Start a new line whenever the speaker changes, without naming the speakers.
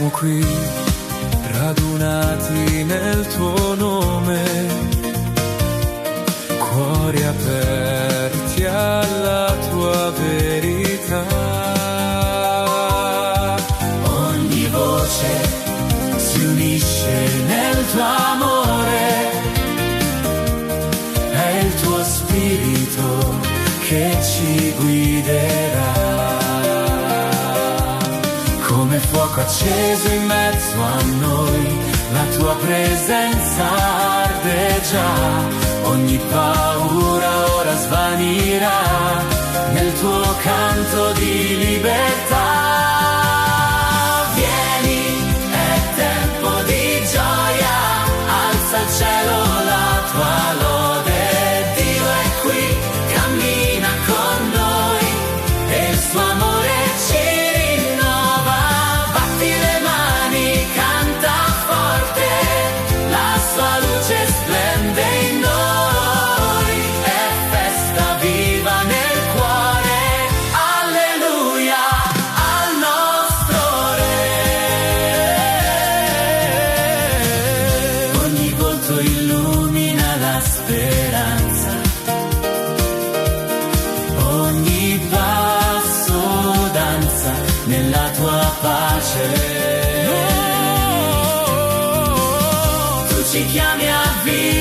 Siamo qui radunati nel tuo nome, cuori aperti alla tua verità. Ogni voce si unisce nel tuo amore, è il tuo spirito che ci guiderà. Come fuoco acceso in mezzo a noi, la tua presenza arde già. Ogni paura ora svanirà nel tuo canto di libertà. Vieni, è tempo di gioia, alza al cielo la tua lode. Dio è qui, cammina con noi e il suo amore ci rinnova. Batti le mani, canta forte, la sua luce splende in noi. È festa viva nel cuore, alleluia al nostro Re. Ogni volto illumina la speranza, ogni passo danza nella tua pace. Tu ci chiami a vivere